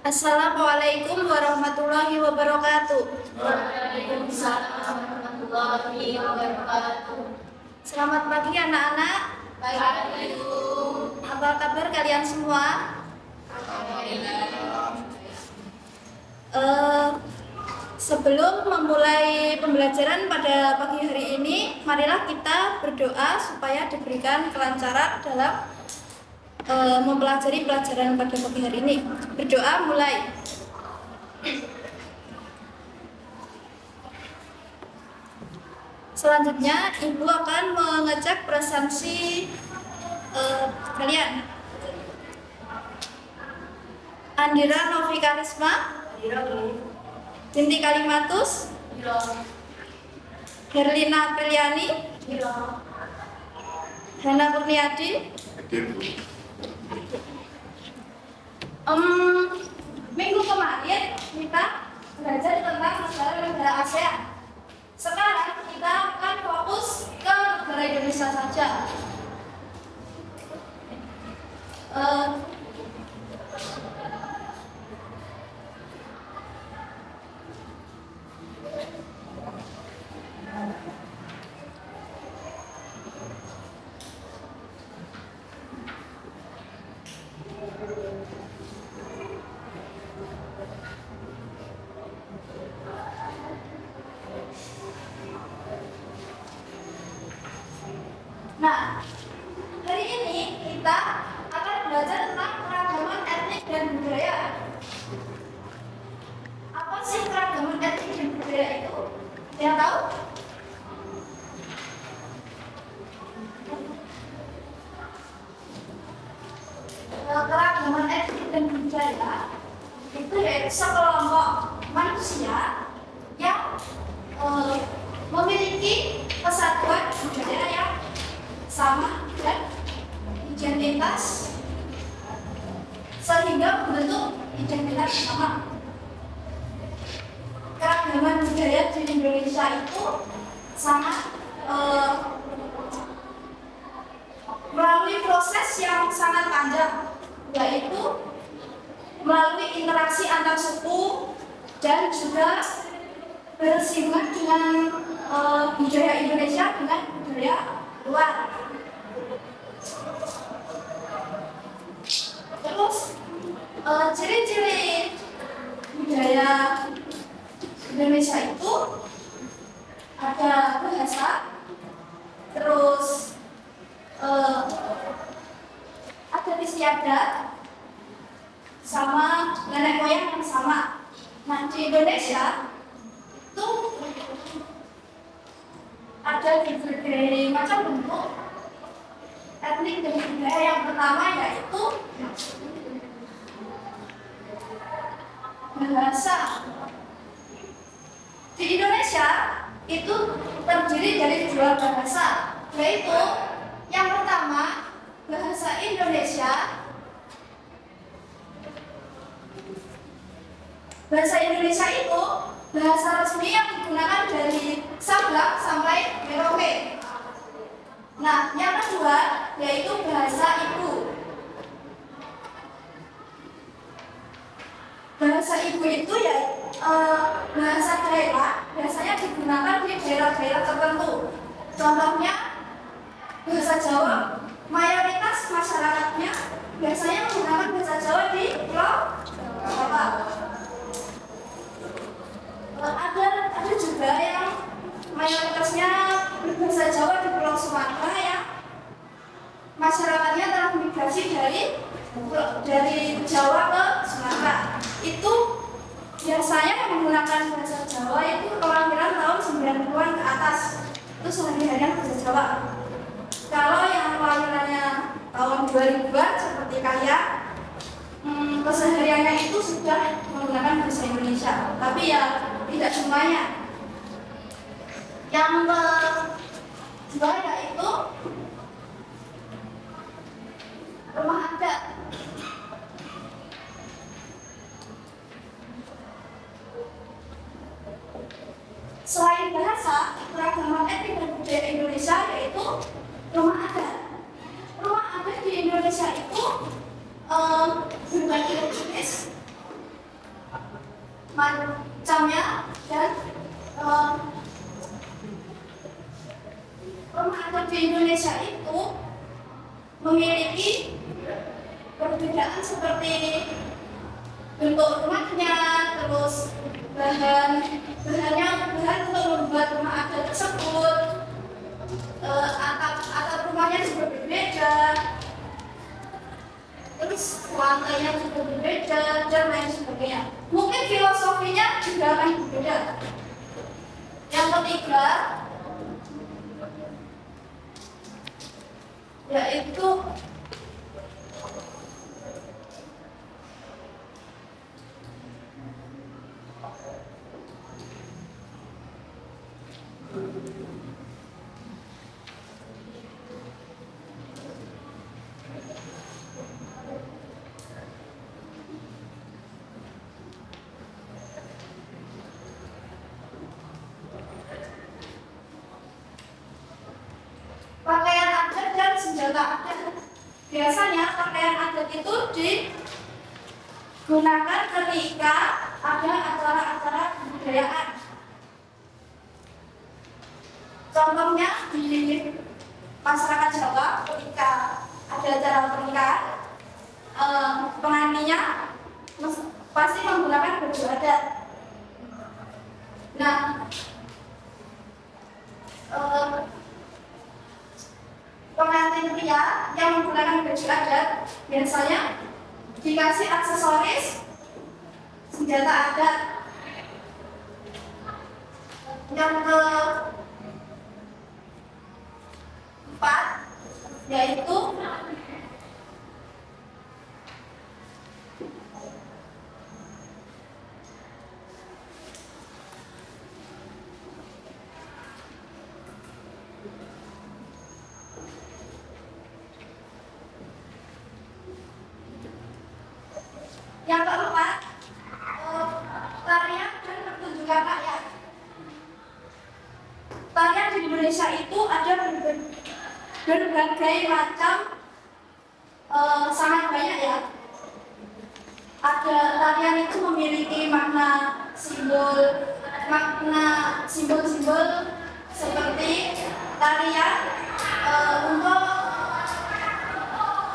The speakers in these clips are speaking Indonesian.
Assalamualaikum warahmatullahi wabarakatuh. Waalaikumsalam warahmatullahi wabarakatuh. Selamat pagi anak-anak. Baik, Ibu. Apa kabar kalian semua? Alhamdulillah. Sebelum memulai pembelajaran pada pagi hari ini, marilah kita berdoa supaya diberikan kelancaran dalam mempelajari pelajaran pada pagi hari ini. Berdoa mulai. Selanjutnya, Ibu akan mengecek presensi kalian. Andira Novi Karisma, Binti Kalimatus, Herlina Priliani, Hana Kurniadi. Minggu kemarin kita belajar tentang negara ASEAN. Sekarang kita akan fokus ke negara Indonesia saja. Nah, hari ini kita akan belajar tentang keragaman etnik dan budaya. Apa sih keragaman etnik dan budaya itu? Yang tahu? Keragaman etnik dan budaya itu yaitu sekelompok manusia yang memiliki kesatuan budaya yang sama dan identitas sehingga membentuk identitas sama. Keragaman budaya di Indonesia itu sangat melalui proses yang sangat panjang, yaitu melalui interaksi antar suku dan juga bersinggungan dengan budaya Indonesia dengan budaya luar. Terus ciri-ciri budaya Indonesia itu ada bahasa, terus adat istiadat, sama nenek moyang yang sama. Nah, di Indonesia itu ada berbagai macam bentuk etnik dan budaya. Yang pertama yaitu bahasa. Di Indonesia itu terdiri dari dua bahasa, yaitu yang pertama bahasa Indonesia. Bahasa Indonesia itu bahasa resmi yang digunakan dari Sabang sampai Merauke. Nah, yang kedua yaitu bahasa ibu. Bahasa ibu itu ya bahasa daerah, biasanya digunakan di daerah-daerah tertentu. Contohnya bahasa Jawa, mayoritas masyarakatnya biasanya menggunakan bahasa Jawa di Pulau Jawa. Ada juga yang mayoritasnya berbahasa Jawa di Pulau Sumatera yang masyarakatnya telah migrasi dari Jawa ke Sumatera. Itu biasanya menggunakan bahasa Jawa itu kelahiran tahun 90-an ke atas. Itu sehari-harian bahasa Jawa. Kalau yang kelahirannya tahun 2000-an seperti kalian, kesehariannya itu sudah menggunakan bahasa Indonesia. Tapi ya tidak semuanya. Yang kedua yaitu rumah adat. Selain bahasa, keragaman etnik dan budaya Indonesia yaitu rumah adat. Rumah adat di Indonesia itu berbagai jenis. macamnya dan rumah adat di Indonesia itu memiliki perbedaan seperti bentuk rumahnya, terus bahannya bahan untuk membuat rumah adat tersebut, atap rumahnya juga berbeda, terus lantainya juga berbeda dan lain sebagainya. Mungkin filosofinya juga akan berbeda. Yang ketiga yaitu pakaian adat dan senjata adat. Biasanya pakaian adat itu digunakan ketika ada acara-acara kebudayaan. Contohnya di masyarakat Jawa ketika ada acara pernikahan, pengantinnya pasti menggunakan baju adat. Nah, pengantin pria yang menggunakan baju adat biasanya dikasih aksesoris senjata adat. Yang keempat yaitu tarian dan pertunjukan rakyat. Tarian di Indonesia itu ada berbagai macam, sangat banyak ya. Ada tarian itu memiliki makna simbol-simbol seperti tarian untuk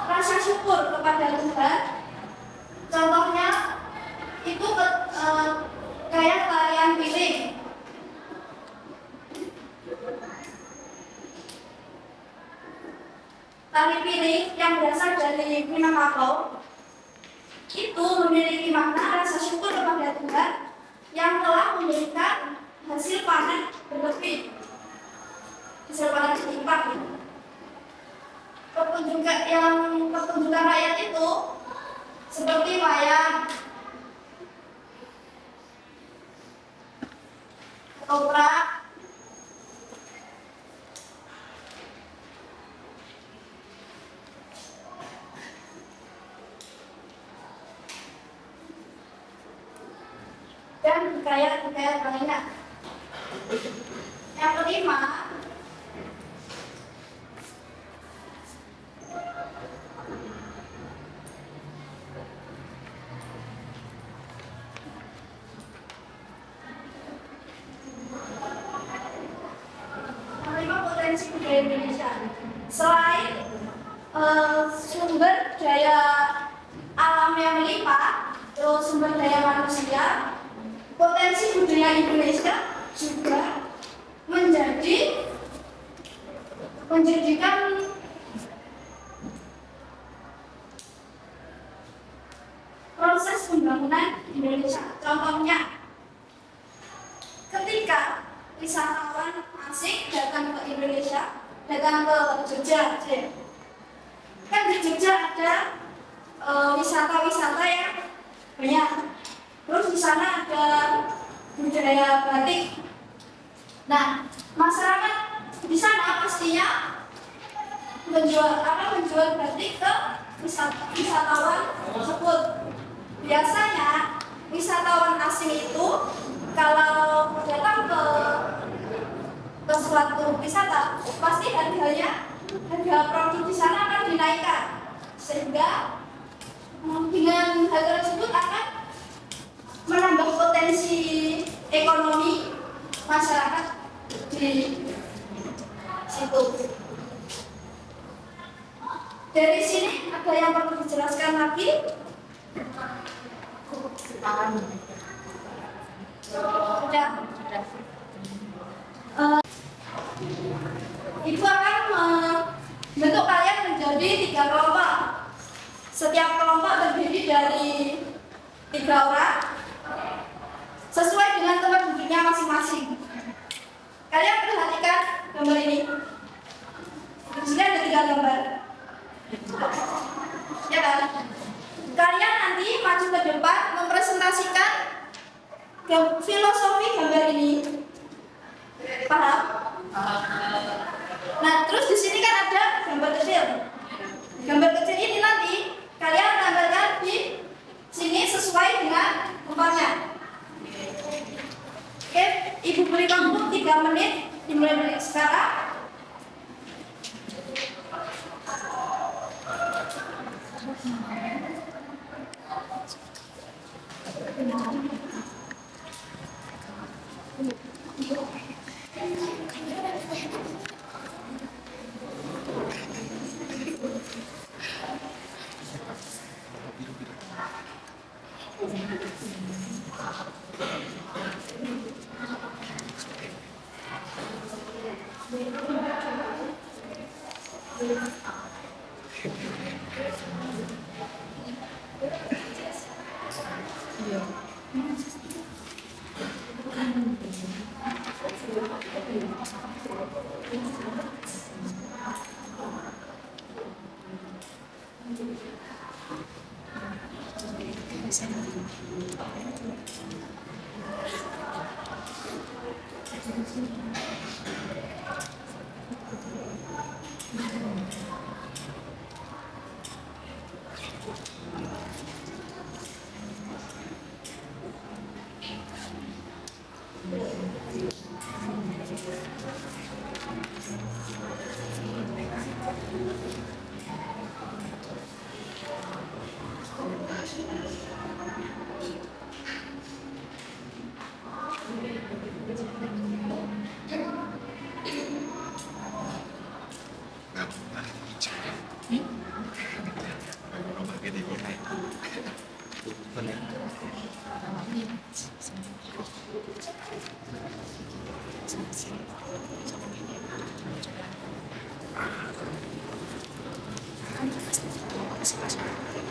rasa syukur kepada Tuhan. Contohnya itu kayak tarian piring. Tari piring yang berasal dari Minangkabau itu memiliki makna rasa syukur kepada Tuhan yang telah memberikan hasil panen berlebih, hasil panen berlimpah. Pertunjukan rakyat itu seperti wayang, ketoprak, dan budaya-budaya lainnya. Yang kelima, potensi budaya Indonesia. Selain sumber daya alam yang melimpah, terus sumber daya manusia, potensi budaya Indonesia juga menjadikan proses pembangunan Indonesia. Contohnya, ketika wisatawan asing datang ke Indonesia, datang ke Jogja, kan di Jogja ada wisata-wisata yang banyak. Terus di sana ada budaya batik. Nah, masyarakat di sana pastinya menjual batik ke wisatawan tersebut. Biasanya wisatawan asing itu kalau datang ke suatu wisata, pasti harga produk di sana akan dinaikkan, sehingga dengan harga tersebut akan menambah potensi Sudah. Ibu akan membentuk kalian menjadi 3 kelompok. Setiap kelompok terdiri dari 3 orang sesuai dengan tempat duduknya masing-masing. Kalian perhatikan gambar ini. Di sini ada 3 gambar. Ya kan? Kalian nanti maju ke depan mempresentasikan filosofi gambar ini. Paham? Nah, terus di sini kan ada gambar kecil. Gambar kecil ini nanti kalian gambarkan di sini sesuai dengan tempatnya. Oke, Ibu beri waktu 3 menit dimulai dari sekarang.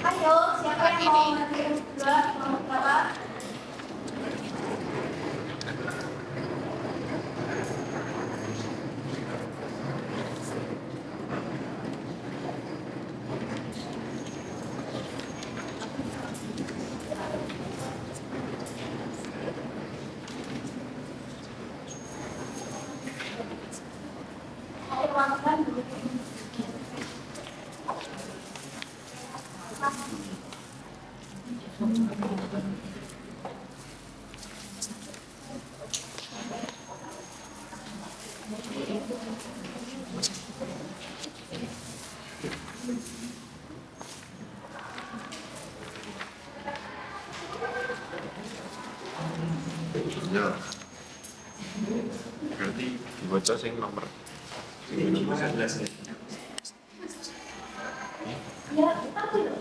Ayo, siapa yang mau nanti berdua mau berapa? Ayo makan dulu. Ya. Berarti dibaca sing nomor 19 ya. Ya, apa itu?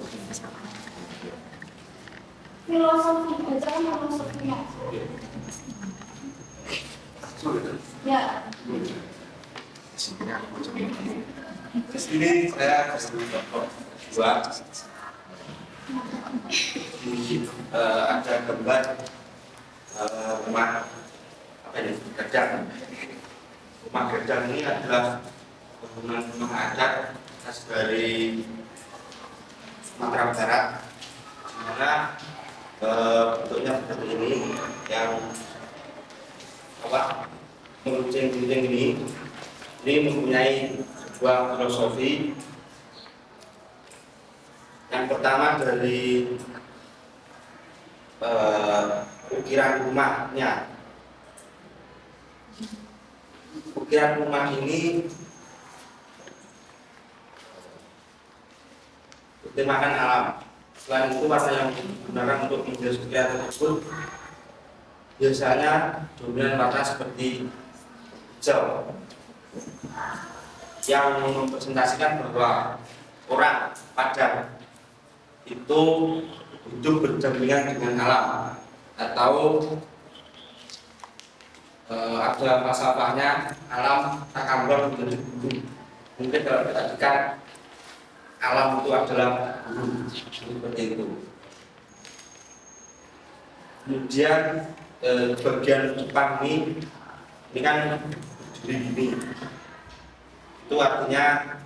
Filosofi, bacaan filosofinya. Ya. Sini aku baca. Di sini saya bersama dua. Ada gambar rumah apa ini gerjang. Rumah gerjang ini adalah bangunan rumah adat khas dari Sumatera Barat, di mana bentuknya seperti ini, yang apa meruncing-runcing ini mempunyai sebuah filosofi. Yang pertama dari ukiran rumahnya. Ukiran rumah ini bertemakan alam. Selain itu, warna yang digunakan untuk menghias ukiran tersebut biasanya dominan warna seperti hijau, yang mempresentasikan bahwa orang Padang itu hidup berdampingan dengan alam, atau ada falsafahnya alam takamur menjadi guru. Mungkin kalau kita dekat alam itu adalah guru, seperti itu. Kemudian bagian depan ini kan jadi gini, itu artinya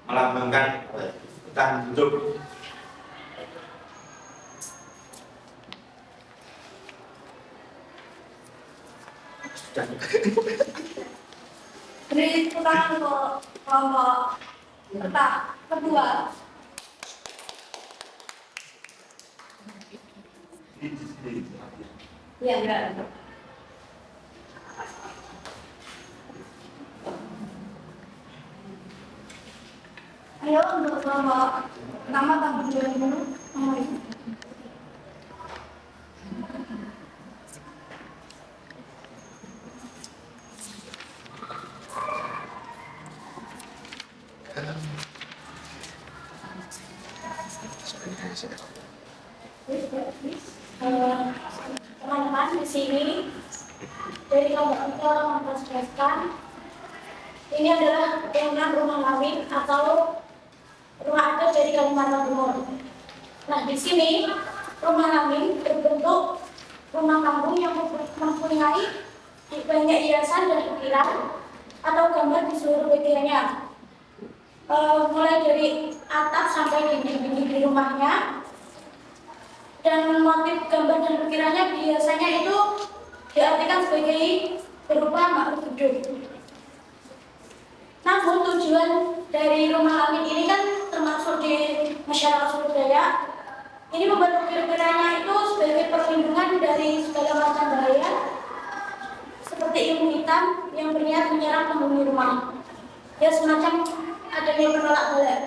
melambangkan bertahan hidup. Beri tepuk tangan untuk kelompok kedua. Ya, enggak. Ayo untuk kelompok pertama tampil dulu. Teman-teman di sini dari kelompok kita mempresentasikan ini adalah bangunan rumah lamin atau rumah adat dari Kalimantan Timur. Nah, di sini rumah lamin berbentuk rumah kampung yang mempunyai banyak hiasan dan ukiran atau gambar di seluruh bagiannya. Mulai dari atap sampai dinding-dinding di rumahnya, dan motif gambar dan ukirannya biasanya itu diartikan sebagai berupa makhluk hidup. Namun tujuan dari rumah lamin ini kan termasuk di masyarakat Suku Dayak. Ini membuat ukir-ukirannya itu sebagai perlindungan dari segala macam bahaya, seperti ilmu hitam yang berniat menyerang penghuni rumah. Ya, semacam adanya penolak bala.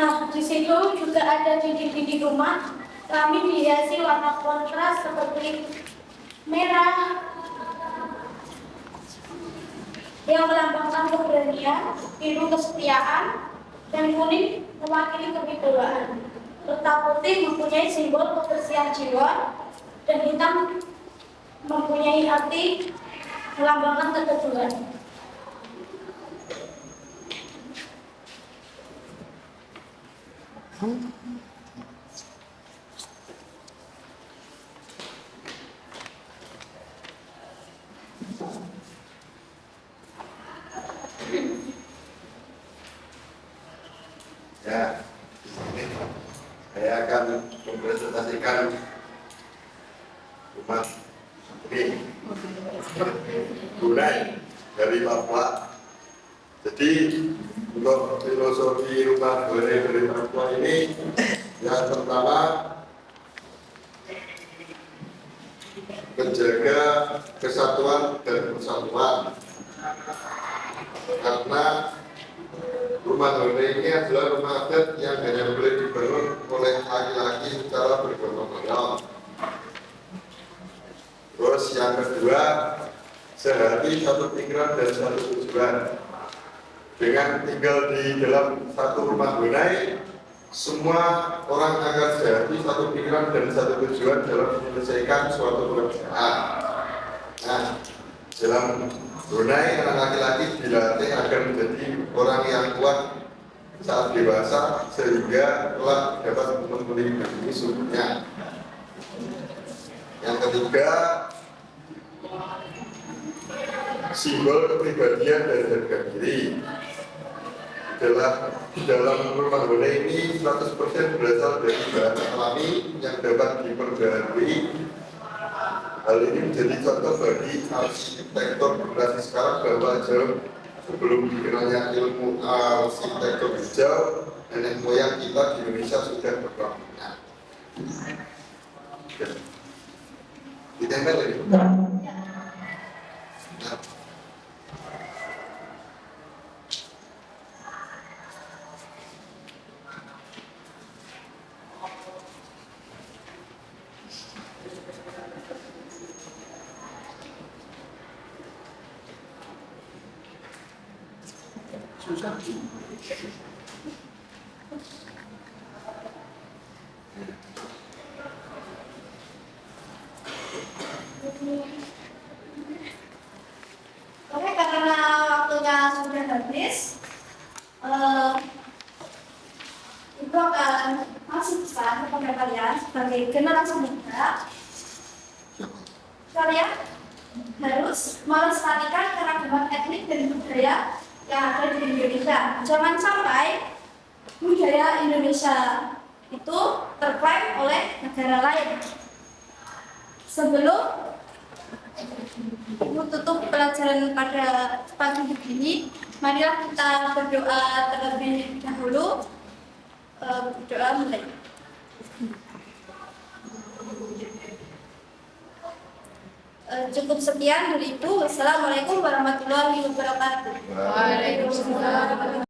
Nah, di situ juga ada dinding-dinding rumah kami dihiasi warna kontras seperti merah yang melambangkan keberanian, biru kesetiaan, dan kuning mewakili kewibawaan. Serta putih mempunyai simbol kebersihan jiwa, dan hitam mempunyai arti melambangkan keteguhan. Ya, saya akan mempresentasikan rumah ini Brunei dari Papua. Jadi untuk filosofi rumah Brunei dari Papua ini, yang pertama menjaga kesatuan dan persatuan, karena rumah Brunei ini adalah rumah adat yang hanya boleh dibangun oleh laki-laki secara bergotong-royong. Terus yang kedua, sehati satu pikiran dan satu tujuan. Dengan tinggal di dalam satu rumah Brunei, semua orang akan sehati satu pikiran dan satu tujuan dalam menyelesaikan suatu pekerjaan. Nah, dalam Brunei, anak laki-laki dilatih agar menjadi orang yang kuat saat dewasa sehingga kelak dapat melindungi sukunya. Yang ketiga, simbol kepribadian dan harga diri. Dalam rumah Brunei ini 100% berasal dari bahan alami yang dapat diperbaharui. Hal ini menjadi contoh bagi arsitektur generasi sekarang bahwa jauh sebelum dikenalnya ilmu arsitektur hijau, nenek moyang kita di Indonesia sudah berbangunan. Ditempel ini. Nah. Oke, karena waktunya sudah habis, Ibu akan masih pesan kepada kalian sebagai generasi muda. Kalian harus melestarikan keragaman etnik dan budaya yang ada di Indonesia. Jangan sampai budaya Indonesia itu terklaim oleh negara lain. Sebelum Ibu tutup pelajaran pada pagi ini, marilah kita berdoa terlebih dahulu. Berdoa mulai. Cukup sekian dari Ibu. Wassalamualaikum warahmatullahi wabarakatuh. Waalaikumsalam.